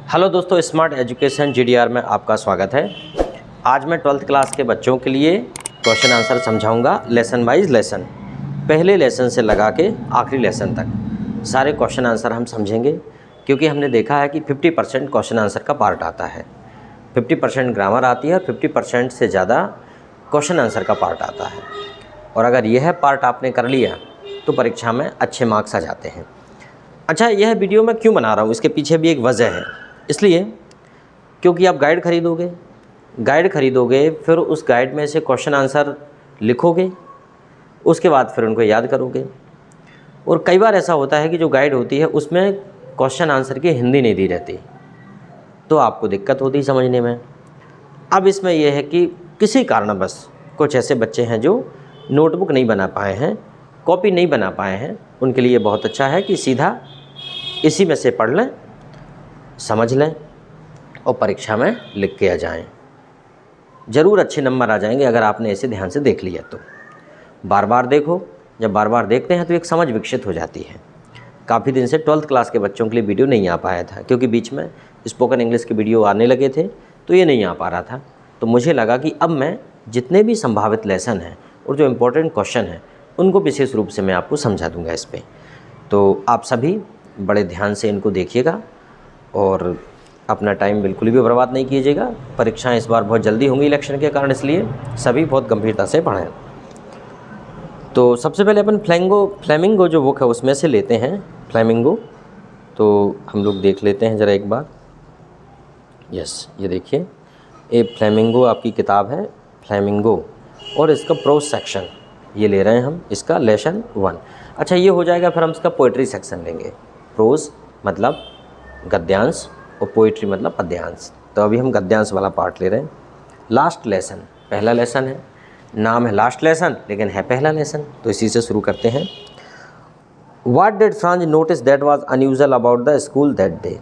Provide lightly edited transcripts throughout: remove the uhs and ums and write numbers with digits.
Hello दोस्तों, smart education GDR में आपका स्वागत है। आज मैं 12th क्लास के बच्चों के लिए क्वेश्चन आंसर समझाऊंगा लेसन वाइज लेसन। पहले लेसन से लगा के आखिरी लेसन तक सारे क्वेश्चन आंसर हम समझेंगे, क्योंकि हमने देखा है कि 50% क्वेश्चन आंसर का पार्ट आता है, 50% ग्रामर आती है और 50% से ज़्यादा क्वेश्चन आंसर का पार्ट आता है। और अगर यह पार्ट आपने कर लिया तो परीक्षा में अच्छे मार्क्स आ जाते हैं। अच्छा, यह वीडियो मैं क्यों बना रहा हूँ, इसके पीछे भी एक वजह है। इसलिए क्योंकि आप गाइड खरीदोगे, फिर उस गाइड में से क्वेश्चन आंसर लिखोगे, उसके बाद फिर उनको याद करोगे। और कई बार ऐसा होता है कि जो गाइड होती है उसमें क्वेश्चन आंसर की हिंदी नहीं दी रहती, तो आपको दिक्कत होती है समझने में। अब इसमें यह है कि किसी कारणवश कुछ ऐसे बच्चे हैं जो नोटबुक नहीं बना पाए हैं, कॉपी नहीं बना पाए हैं, उनके लिए बहुत अच्छा है कि सीधा इसी में से पढ़ लें, समझ लें और परीक्षा में लिख के आ जाएं। ज़रूर अच्छे नंबर आ जाएंगे अगर आपने इसे ध्यान से देख लिया तो। बार बार देखो, जब बार बार देखते हैं तो एक समझ विकसित हो जाती है। काफ़ी दिन से 12th क्लास के बच्चों के लिए वीडियो नहीं आ पाया था, क्योंकि बीच में स्पोकन इंग्लिश के वीडियो आने लगे थे तो ये नहीं आ पा रहा था। तो मुझे लगा कि अब मैं जितने भी संभावित लेसन हैं और जो इम्पोर्टेंट क्वेश्चन हैं उनको विशेष रूप से मैं आपको समझा दूँगा इस पर। तो आप सभी बड़े ध्यान से इनको देखिएगा और अपना टाइम बिल्कुल भी बर्बाद नहीं कीजिएगा। परीक्षाएं इस बार बहुत जल्दी होंगी इलेक्शन के कारण, इसलिए सभी बहुत गंभीरता से पढ़ें। तो सबसे पहले अपन फ्लेमिंगो जो बुक है उसमें से लेते हैं फ्लेमिंगो। तो हम लोग देख लेते हैं ज़रा एक बार। यस, ये देखिए, ये फ्लेमिंगो आपकी किताब है, फ्लेमिंगो, और इसका प्रोज सेक्शन ये ले रहे हैं हम, इसका लेसन 1। अच्छा, ये हो जाएगा, फिर हम इसका पोइट्री सेक्शन लेंगे। प्रोज मतलब गद्यांश और पोइट्री मतलब पद्यांश। तो अभी हम गद्यांश वाला पार्ट ले रहे हैं। लास्ट लेसन पहला लेसन है, नाम है लास्ट लेसन लेकिन है पहला लेसन, तो इसी से शुरू करते हैं। What did Franz notice that was unusual about the school that day.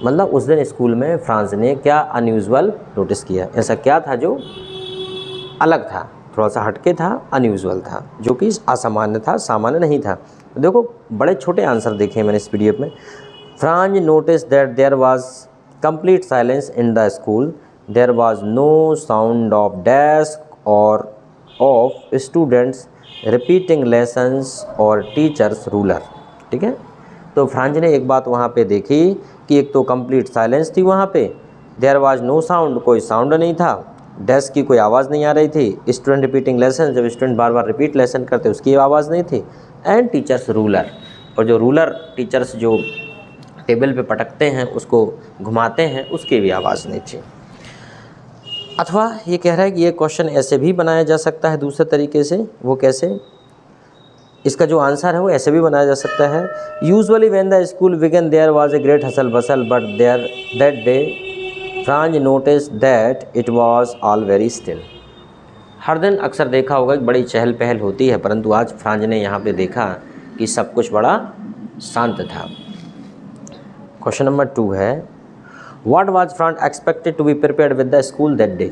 मतलब उस दिन स्कूल में फ्रांस ने क्या अनयूजुअल नोटिस किया, ऐसा क्या था जो अलग था, थोड़ा सा हटके था, अनयूजुअल था, जो कि असामान्य था, सामान्य नहीं था। देखो, बड़े छोटे आंसर देखे मैंने इस पीडीएफ में। Franz noticed that there was complete silence in the school. There was no sound of desk or of students repeating lessons or teachers ruler. ठीक है, तो फ्रांज ने एक बात वहाँ पे देखी कि एक तो कंप्लीट साइलेंस थी वहाँ पे, देयर वाज नो साउंड, कोई साउंड नहीं था, डेस्क की कोई आवाज़ नहीं आ रही थी, स्टूडेंट रिपीटिंग लेसन, जब स्टूडेंट बार बार रिपीट लेसन करते उसकी आवाज़ नहीं थी, एंड टीचर्स रूलर, और जो रूलर टीचर्स जो टेबल पे पटकते हैं, उसको घुमाते हैं, उसकी भी आवाज़ नहीं थी। अथवा ये कह रहा है कि ये क्वेश्चन ऐसे भी बनाया जा सकता है दूसरे तरीके से। वो कैसे? इसका जो आंसर है वो ऐसे भी बनाया जा सकता है। Usually when the school began there was a great hustle bustle, but there that day Franz notice that it was all very still. हर दिन अक्सर देखा होगा कि बड़ी चहल पहल होती है, परंतु आज फ्रांज ने यहाँ पे देखा कि सब कुछ बड़ा शांत था। क्वेश्चन नंबर 2 है, what was Franz expected to be prepared with the school that day.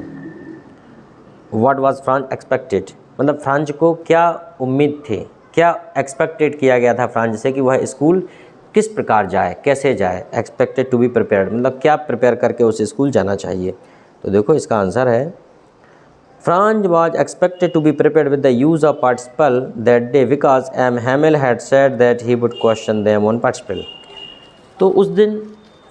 What was Franz expected मतलब फ्रांज को क्या उम्मीद थी, क्या एक्सपेक्टेड किया गया था फ्रांज से कि वह स्कूल किस प्रकार जाए, कैसे जाए। एक्सपेक्टेड टू बी प्रिपेयर्ड मतलब क्या प्रिपेयर करके उस स्कूल जाना चाहिए। तो देखो, इसका आंसर है Franz was expected to be prepared with the use of participle that day because M Hamel had said that he would question them on participle. तो उस दिन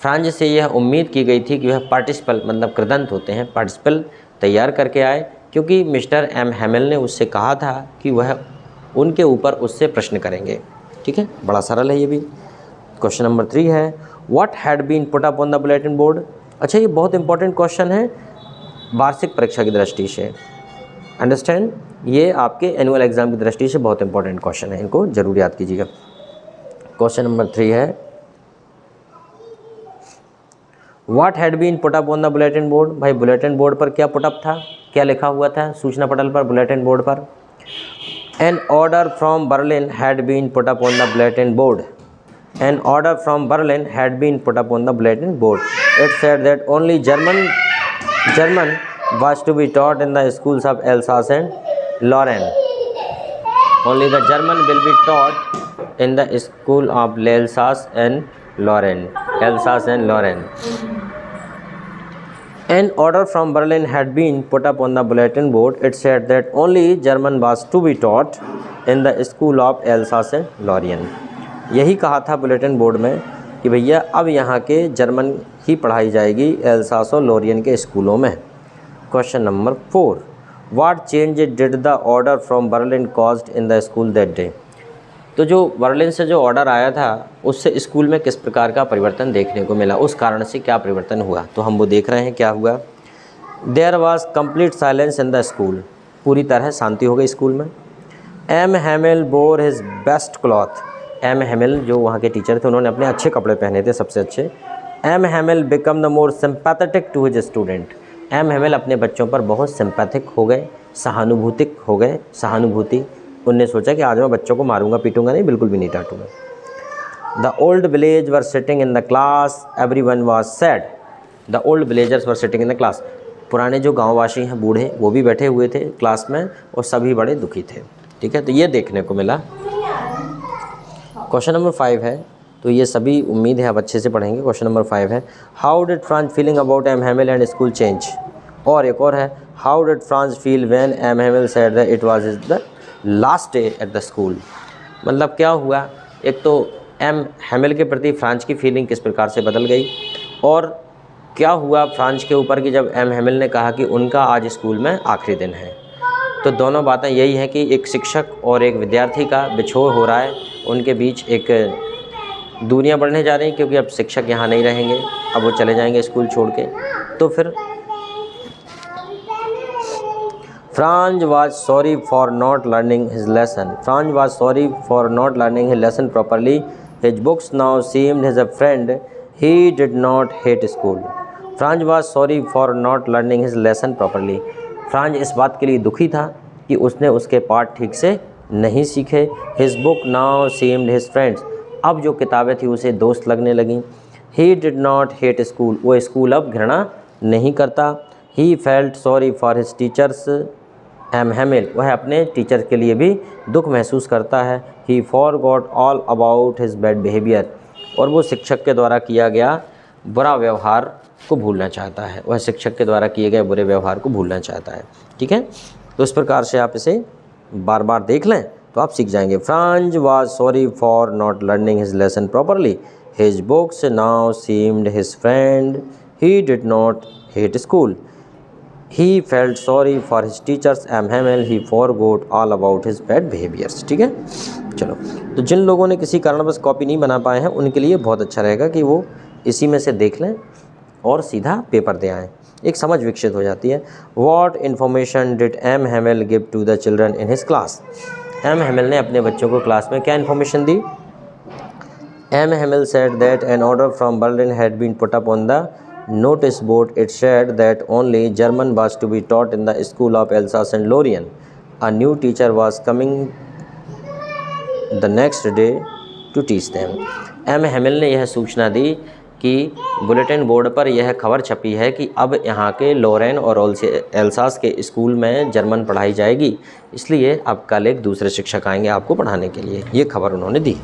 फ्रांज से यह उम्मीद की गई थी कि वह पार्टिसिपल मतलब कृदंत होते हैं, पार्टिसिपल तैयार करके आए, क्योंकि मिस्टर एम हैमिल ने उससे कहा था कि वह उनके ऊपर उससे प्रश्न करेंगे। ठीक है, बड़ा सरल है ये भी। क्वेश्चन नंबर 3 है, what had been put up on the bulletin board. अच्छा, ये बहुत इंपॉर्टेंट क्वेश्चन है वार्षिक परीक्षा की दृष्टि से। अंडरस्टैंड, ये आपके एनुअल एग्जाम की दृष्टि से बहुत इंपॉर्टेंट क्वेश्चन है, इनको जरूर याद कीजिएगा। क्वेश्चन नंबर 3 है, what had been put up on the bulletin board. भाई, बुलेटिन बोर्ड पर क्या पुटअप था, क्या लिखा हुआ था सूचना पटल पर, बुलेटिन बोर्ड पर। An order from Berlin had been put up on the bulletin board. An order from Berlin had been put up on the bulletin board. It said that only German was to be taught in the schools of Alsace and Lorraine. Only the German will be taught in the school of Alsace and Lorraine, Alsace and Lorraine. An order from Berlin had been put up on the bulletin board. It said that only German was to be taught in the school of Alsace and Lorraine. यही कहा था bulletin board में कि भैया अब यहाँ के German ही पढ़ाई जाएगी एल्सास और लोरियन के स्कूलों में। Question number 4, what change did the order from Berlin caused in the school that day. तो जो बर्लिन से जो ऑर्डर आया था उससे स्कूल में किस प्रकार का परिवर्तन देखने को मिला, उस कारण से क्या परिवर्तन हुआ, तो हम वो देख रहे हैं क्या हुआ। There was complete silence in the school, पूरी तरह शांति हो गई स्कूल में। M Hamel bore his best cloth, M Hamel जो वहाँ के टीचर थे उन्होंने अपने अच्छे कपड़े पहने थे, सबसे अच्छे। M Hamel became the more sympathetic to his student, M Hamel अपने बच्चों पर बहुत सिंपैथिक हो गए, सहानुभूतिक हो गए, सहानुभूति। उनने सोचा कि आज मैं बच्चों को मारूंगा पीटूंगा नहीं, बिल्कुल भी नहीं डांटूंगा। The old village were sitting in the class, everyone was sad, the old villagers were sitting in the class, पुराने जो गांववासी हैं बूढ़े वो भी बैठे हुए थे क्लास में और सभी बड़े दुखी थे। ठीक है, तो ये देखने को मिला। क्वेश्चन नंबर 5 है, तो ये सभी उम्मीद है आप अच्छे से पढ़ेंगे। क्वेश्चन नंबर 5 है, how did France feeling about M Hamel and school change. और एक और है, how did France feel when M Hamel said that it was the last day at the school. मतलब क्या हुआ, एक तो एम हैमिल के प्रति फ्रांस की फीलिंग किस प्रकार से बदल गई, और क्या हुआ फ्रांस के ऊपर कि जब एम हैमिल ने कहा कि उनका आज स्कूल में आखिरी दिन है। तो दोनों बातें यही हैं कि एक शिक्षक और एक विद्यार्थी का बिछोह हो रहा है, उनके बीच एक दूरियां बढ़ने जा रही हैं, क्योंकि अब शिक्षक यहाँ नहीं रहेंगे, अब वो चले जाएंगे स्कूल छोड़ के। तो फिर Franz was sorry for not learning his lesson. Franz was sorry for not learning his lesson properly. His books now seemed his friend. He did not hate school. Franz was sorry for not learning his lesson properly. Franz इस बात के लिए दुखी था कि उसने उसके पाठ ठीक से नहीं सीखे। His book now seemed his friends. अब जो किताबें थी उसे दोस्त लगने लगीं। He did not hate school. वो स्कूल अब घृणा नहीं करता। He felt sorry for his teachers. M Hamel वह अपने टीचर के लिए भी दुख महसूस करता है। ही forgot all about his bad behaviour, और वो शिक्षक के द्वारा किया गया बुरा व्यवहार को भूलना चाहता है, वह शिक्षक के द्वारा किए गए बुरे व्यवहार को भूलना चाहता है। ठीक है, तो इस प्रकार से आप इसे बार बार देख लें तो आप सीख जाएंगे। Franz was sorry for not learning his lesson properly, his books now seemed his friend, he did not hate school, he felt sorry for his teachers M Hamel, he forgot all about his bad behaviors। ठीक है, चलो, तो जिन लोगों ने किसी कारणवश copy नहीं बना पाए हैं उनके लिए बहुत अच्छा रहेगा कि वो इसी में से देख लें और सीधा पेपर दे आएँ, एक समझ विकसित हो जाती है। What information did M Hamel give to the children in his class? M Hamel ने अपने बच्चों को क्लास में क्या इन्फॉर्मेशन दी। M Hamel said that an order from Berlin had been put up on the notice board. It said that only German was to be taught in the school of Alsace and Lorraine. A new teacher was coming the next day to teach them. M Hamel ने यह सूचना दी कि bulletin board पर यह खबर छपी है कि अब यहाँ के लोरेन और एल्सास के स्कूल में जर्मन पढ़ाई जाएगी, इसलिए अब कल एक दूसरे शिक्षक आएंगे आपको पढ़ाने के लिए, ये खबर उन्होंने दी।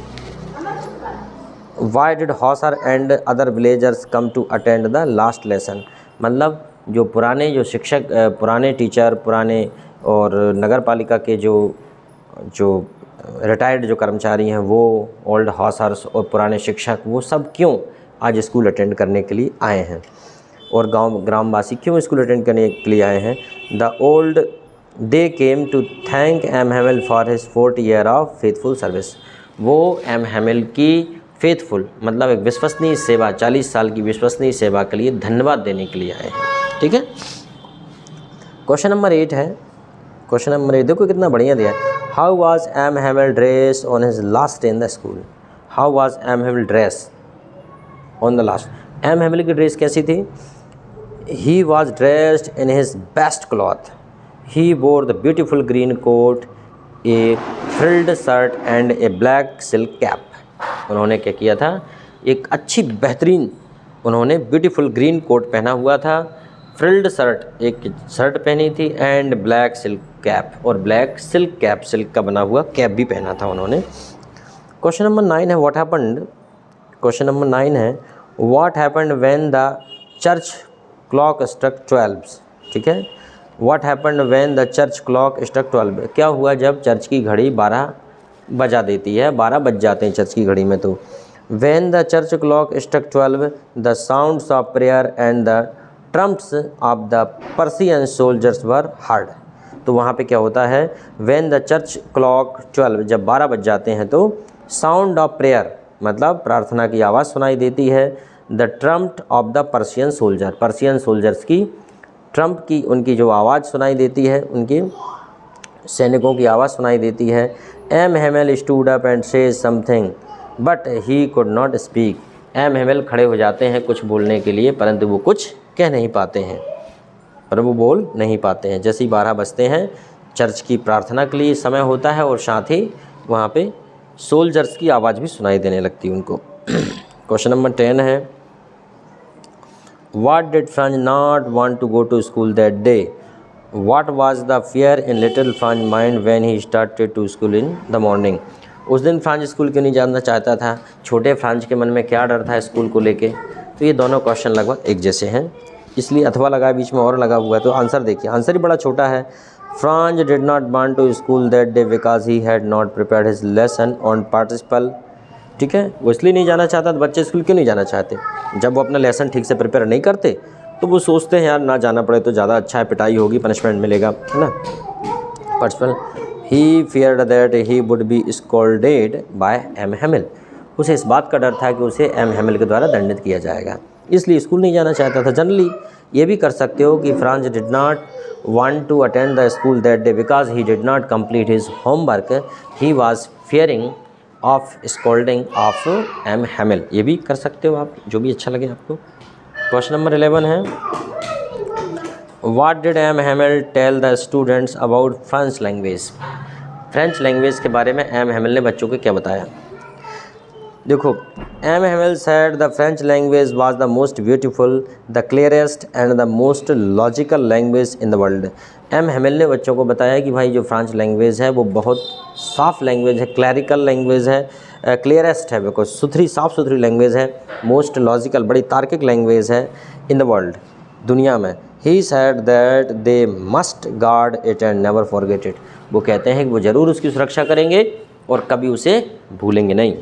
Why did Hauser and other villagers come to attend the last lesson? मतलब जो पुराने जो शिक्षक, पुराने टीचर, पुराने और नगर पालिका के जो रिटायर्ड जो कर्मचारी हैं वो, ओल्ड हॉसर्स और पुराने शिक्षक, वो सब क्यों आज स्कूल अटेंड करने के लिए आए हैं, और ग्रामवासी क्यों स्कूल अटेंड करने के लिए आए हैं। They came to thank M Hamel for his 4th year of faithful service. वो एम हैमिल की फेथफुल मतलब एक विश्वसनीय सेवा, 40 साल की विश्वसनीय सेवा के लिए धन्यवाद देने के लिए आए हैं। ठीक है, क्वेश्चन नंबर 8 है। क्वेश्चन नंबर 8 देखो कितना बढ़िया दिया है। How was M Hamel dress on his last day in the school. How was M Hamel dress on the last. M Hamel की ड्रेस कैसी थी। He was dressed in his best cloth, he wore the beautiful green coat, a frilled shirt and a black silk cap. उन्होंने क्या किया था, एक अच्छी बेहतरीन उन्होंने ब्यूटीफुल ग्रीन कोट पहना हुआ था, फ्रिल्ड शर्ट एक शर्ट पहनी थी, एंड ब्लैक सिल्क कैप, और ब्लैक सिल्क कैप, सिल्क का बना हुआ कैप भी पहना था उन्होंने। क्वेश्चन नंबर 9 है, व्हाट हैपेंड क्वेश्चन नंबर 9 है, what happened when the church clock struck 12? ठीक है, what happened when the church clock struck 12? क्या हुआ जब चर्च की घड़ी 12 बजा देती है, 12 बज जाते हैं चर्च की घड़ी में। तो when the church clock struck 12 the sounds of prayer and the trumps of the Persian soldiers were heard. तो वहाँ पे क्या होता है, व्हेन द चर्च क्लॉक 12, जब 12 बज जाते हैं तो साउंड ऑफ प्रेयर मतलब प्रार्थना की आवाज़ सुनाई देती है, the Trump of the Persian soldier, Persian soldiers की ट्रम्प की उनकी जो आवाज़ सुनाई देती है, उनकी सैनिकों की आवाज़ सुनाई देती है। M Hamel stood up and say something but he could not speak. M Hamel खड़े हो जाते हैं कुछ बोलने के लिए, परंतु वो कुछ कह नहीं पाते हैं, पर वो बोल नहीं पाते हैं। जैसे ही 12 बजते हैं चर्च की प्रार्थना के लिए समय होता है और साथ ही वहाँ पे सोल्जर्स की आवाज़ भी सुनाई देने लगती है उनको। क्वेश्चन नंबर 10 है, what did Franz not want to go to school that day? What was the fear in little Franz mind when he started to school in the morning? उस दिन फ्रांज स्कूल क्यों नहीं जाना चाहता था? छोटे Franz के मन में क्या डर था स्कूल को लेके? तो ये दोनों क्वेश्चन लगभग एक जैसे हैं, इसलिए अथवा लगा बीच में और लगा हुआ है। तो आंसर देखिए, आंसर ही बड़ा छोटा है। Franz did not want to school that day because he had not prepared his lesson on participle. ठीक है, वो इसलिए नहीं जाना चाहता। तो बच्चे स्कूल क्यों नहीं जाना चाहते? जब वो अपना लेसन ठीक से प्रिपेयर नहीं करते तो वो सोचते हैं यार ना जाना पड़े तो ज़्यादा अच्छा है, पिटाई होगी, पनिशमेंट मिलेगा, है ना। Participle, he feared that he would be scolded by M Hamel. उसे इस बात का डर था कि उसे एम हेमिल के द्वारा दंडित किया जाएगा, इसलिए स्कूल नहीं जाना चाहता था। जनरली ये भी कर सकते हो कि Franz did not want to attend the school that day because he did not complete his homework, he was fearing of scolding of M Hamel. ये भी कर सकते हो आप, जो भी अच्छा लगे आपको। क्वेश्चन नंबर 11 है, what did M Hamel tell the students about French language? French language के बारे में एम हेमिल ने बच्चों को क्या बताया? देखो, M Hamel said the French language was the most beautiful, the clearest and the most logical language in the world. M Hamel ने बच्चों को बताया कि भाई जो फ्रेंच लैंग्वेज है वो बहुत साफ़ लैंग्वेज है, क्लैरिकल लैंग्वेज है, क्लियरेस्ट है, बिल्कुल सुथरी साफ़ सुथरी लैंग्वेज है, मोस्ट लॉजिकल बड़ी तार्किक लैंग्वेज है इन द वर्ल्ड, दुनिया में। He said that they must guard it and never forget it. वो कहते हैं कि वो ज़रूर उसकी सुरक्षा करेंगे और कभी उसे भूलेंगे नहीं।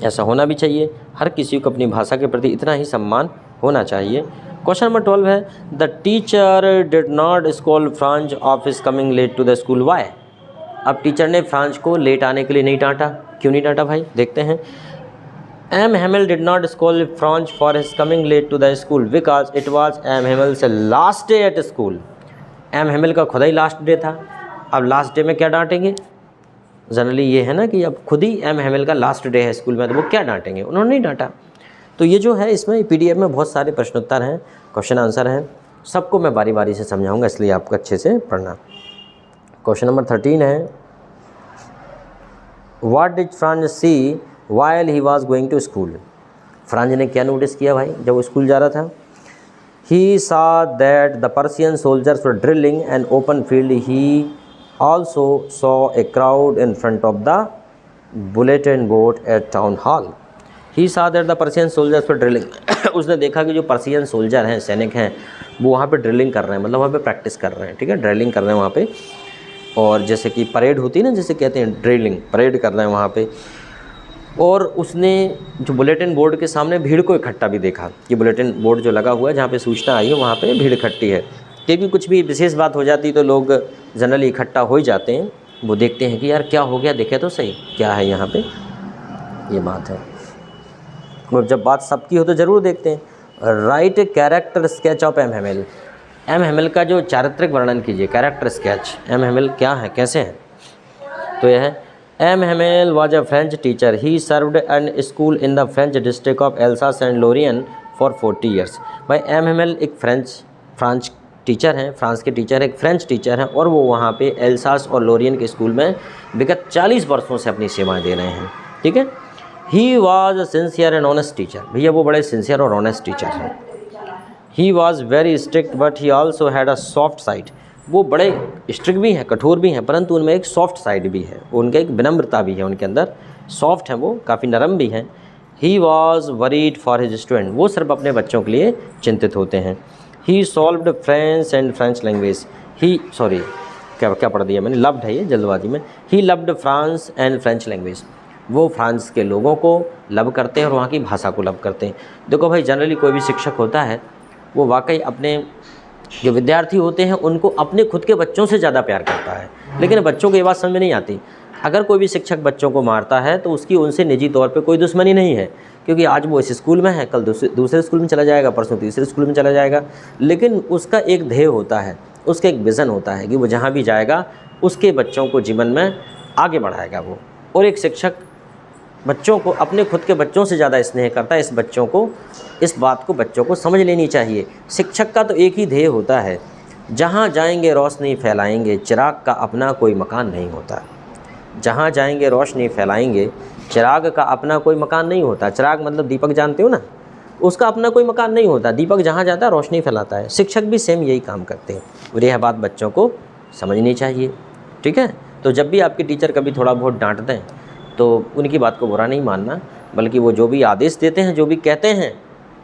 ऐसा होना भी चाहिए, हर किसी को अपनी भाषा के प्रति इतना ही सम्मान होना चाहिए। क्वेश्चन नंबर 12 है, the teacher did not scold Franz of his coming late to the school, why? अब टीचर ने फ्रांज को लेट आने के लिए नहीं डांटा, क्यों नहीं डांटा भाई? देखते हैं। M Hamel did not scold Franz for his coming late to the school because it was M Hamel से last day at school. M Hamel का खुद ही लास्ट डे था, अब लास्ट डे में क्या डांटेंगे? जनरली ये है ना कि अब खुद ही एम हेमिल का लास्ट डे है स्कूल में, तो वो क्या डांटेंगे? उन्होंने नहीं डांटा। तो ये जो है इसमें पीडीएफ में बहुत सारे प्रश्नोत्तर हैं, क्वेश्चन आंसर हैं, सबको मैं बारी बारी से समझाऊंगा, इसलिए आपको अच्छे से पढ़ना। क्वेश्चन नंबर 13 है, what did Franz see while he was going to school? फ्रांज ने क्या नोटिस किया भाई जब वो स्कूल जा रहा था? He saw that the Persian soldiers were drilling an open field. He also saw a crowd in front of the bulletin board at town hall. He saw that the Persian soldiers were drilling. उसने देखा कि जो Persian soldier हैं, सैनिक हैं, वो वहाँ पे ड्रिलिंग कर रहे हैं, मतलब वहाँ पे प्रैक्टिस कर रहे हैं। ठीक है, ड्रिलिंग कर रहे हैं वहाँ पे, और जैसे कि परेड होती है ना, जैसे कहते हैं ड्रिलिंग, परेड कर रहे हैं वहाँ पे। और उसने जो बुलेटिन बोर्ड के सामने भीड़ को इकट्ठा भी देखा कि बुलेटिन बोर्ड जो लगा हुआ है जहाँ पे सूचना आई है वहाँ पे भीड़ इकट्ठी है, क्योंकि कुछ भी विशेष बात हो जाती तो लोग जनरली इकट्ठा हो ही जाते हैं। वो देखते हैं कि यार क्या हो गया, देखे तो सही क्या है यहाँ पे, ये बात है। और जब बात सबकी हो तो ज़रूर देखते हैं। Write character sketch of M Hamel. M Hamel का जो चारित्रिक वर्णन कीजिए, कैरेक्टर स्केच। एम हेमिल क्या है, कैसे हैं? तो यह है, M Hamel was a French teacher. He served an school in the French district of Alsace and Lorraine for 40 years. भाई एम हेमिल एक फ्रांच टीचर हैं, फ्रांस के टीचर, एक फ्रेंच टीचर हैं, और वो वहाँ पे एल्सास और लोरियन के स्कूल में विगत 40 वर्षों से अपनी सेवाएं दे रहे हैं। ठीक है, he was a sincere and honest teacher. भैया वो बड़े सिंसियर और ऑनेस्ट टीचर हैं। He was very strict but he also had a soft side. वो बड़े स्ट्रिक्ट भी हैं, कठोर भी हैं, परंतु उनमें एक सॉफ्ट साइड भी है, उनका एक विनम्रता भी है उनके अंदर, सॉफ्ट हैं वो, काफ़ी नरम भी हैं। He was worried for his student, वो सिर्फ अपने बच्चों के लिए चिंतित होते हैं। He solved French and French language, he sorry क्या पढ़ दिया मैंने, लव्ड है ये जल्दबाजी में। He loved France and French language, वो फ्रांस के लोगों को लव करते हैं और वहाँ की भाषा को लव करते हैं। देखो भाई, जनरली कोई भी शिक्षक होता है वो वाकई अपने जो विद्यार्थी होते हैं उनको अपने खुद के बच्चों से ज़्यादा प्यार करता है, लेकिन बच्चों को ये बात समझ में नहीं आती। अगर कोई भी शिक्षक बच्चों को मारता है तो उसकी उनसे निजी तौर पे कोई दुश्मनी नहीं है, क्योंकि आज वो इस स्कूल में है, कल दूसरे स्कूल में चला जाएगा, परसों तीसरे स्कूल में चला जाएगा, लेकिन उसका एक ध्येय होता है, उसका एक विज़न होता है कि वो जहाँ भी जाएगा उसके बच्चों को जीवन में आगे बढ़ाएगा वो। और एक शिक्षक बच्चों को अपने खुद के बच्चों से ज़्यादा स्नेह करता है। इस बात को बच्चों को समझ लेनी चाहिए। शिक्षक का तो एक ही ध्येय होता है, जहाँ जाएंगे रोशनी फैलाएंगे, चिराग का अपना कोई मकान नहीं होता। जहाँ जाएंगे रोशनी फैलाएंगे, चिराग का अपना कोई मकान नहीं होता। चिराग मतलब दीपक, जानते हो ना, उसका अपना कोई मकान नहीं होता। दीपक जहाँ जाता है रोशनी फैलाता है। शिक्षक भी सेम यही काम करते हैं और यह बात बच्चों को समझनी चाहिए। ठीक है, तो जब भी आपके टीचर कभी थोड़ा बहुत डांट दें तो उनकी बात को बुरा नहीं मानना, बल्कि वो जो भी आदेश देते हैं, जो भी कहते हैं,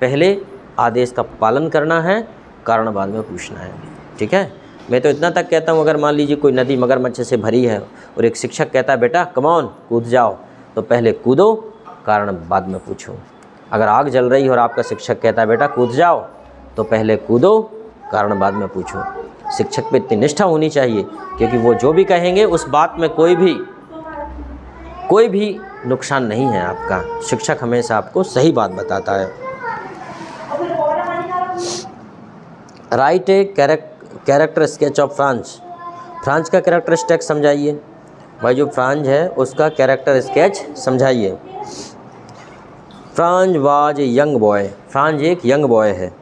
पहले आदेश का पालन करना है, कारण बाद में पूछना है। ठीक है, मैं तो इतना तक कहता हूँ, अगर मान लीजिए कोई नदी मगरमच्छ से भरी है और एक शिक्षक कहता है बेटा कम ऑन कूद जाओ, तो पहले कूदो, कारण बाद में पूछो। अगर आग जल रही है और आपका शिक्षक कहता है बेटा कूद जाओ, तो पहले कूदो, कारण बाद में पूछो। शिक्षक पे इतनी निष्ठा होनी चाहिए, क्योंकि वो जो भी कहेंगे उस बात में कोई भी नुकसान नहीं है आपका। शिक्षक हमेशा आपको सही बात बताता है। Right a character sketch of France, France का कैरेक्टर स्केच समझाइए। भाई जो फ्रांस है उसका कैरेक्टर स्केच समझाइए। France was a young boy, Franz एक यंग बॉय है।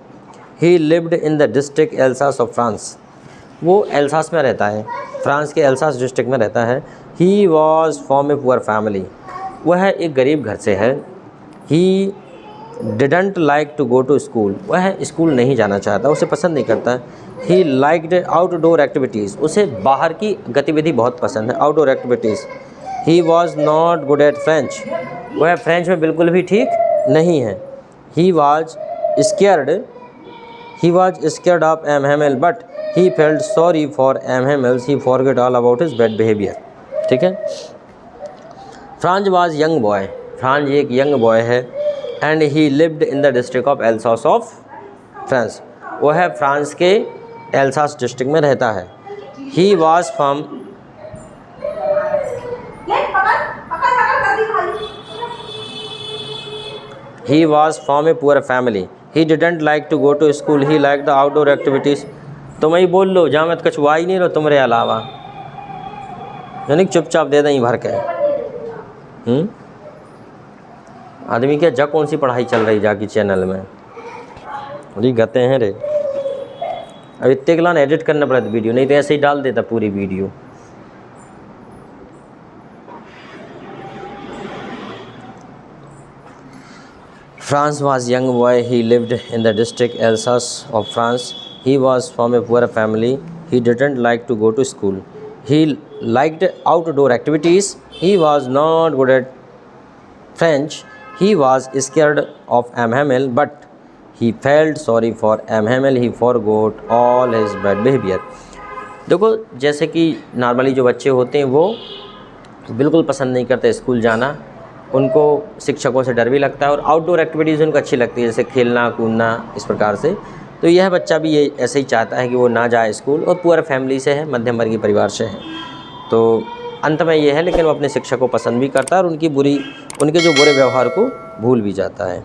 ही lived in the district Alsace of France, वो एल्सास में रहता है, फ्रांस के एल्सास डिस्ट्रिक्ट में रहता है। He was from a poor family, वह एक गरीब घर से है। He didn't like to go to school, वह स्कूल नहीं जाना चाहता, उसे पसंद नहीं करता। ही लाइक्ड आउटडोर एक्टिविटीज़, उसे बाहर की गतिविधि बहुत पसंद है, outdoor activities. He was not good at French, वह फ्रेंच में बिल्कुल भी ठीक नहीं है। He was scared of M Hamel but he felt sorry for M Hamel's, he forget all about his bad behaviour. ठीक है, Franz was young boy, Franz एक यंग बॉय है। And he lived in the district of Alsace of France, वो है France के Alsace district में रहता है। He was from a poor family. He didn't like to go to school, he like the outdoor activities. तुम ही बोल लो, जहाँ मत कछुआ ही नहीं रहो तुम्हारे अलावा, यानी चुपचाप दे दें भर के। आदमी क्या जा कौन सी पढ़ाई चल रही जाके चैनल में, अरे गते हैं रे। अब इतने गलान एडिट करना पड़ा था वीडियो, नहीं तो ऐसे ही डाल देता पूरी video. France was young boy, he lived in the district Alsace of France. He was from a poor family. He didn't like to go to school. He liked outdoor activities. He was not good at French. He was scared of M. Hamel, but he felt sorry for M. Hamel. He forgot all his bad behavior. देखो, जैसे कि normally जो बच्चे होते हैं वो बिल्कुल पसंद नहीं करते स्कूल जाना, उनको शिक्षकों से डर भी लगता है, और आउटडोर एक्टिविटीज़ उनको अच्छी लगती है, जैसे खेलना कूदना, इस प्रकार से। तो यह बच्चा भी ये ऐसे ही चाहता है कि वो ना जाए स्कूल, और पुअर फैमिली से है, मध्यम वर्गीय परिवार से है। तो अंत में ये है, लेकिन वो अपने शिक्षक को पसंद भी करता है और उनके जो बुरे व्यवहार को भूल भी जाता है।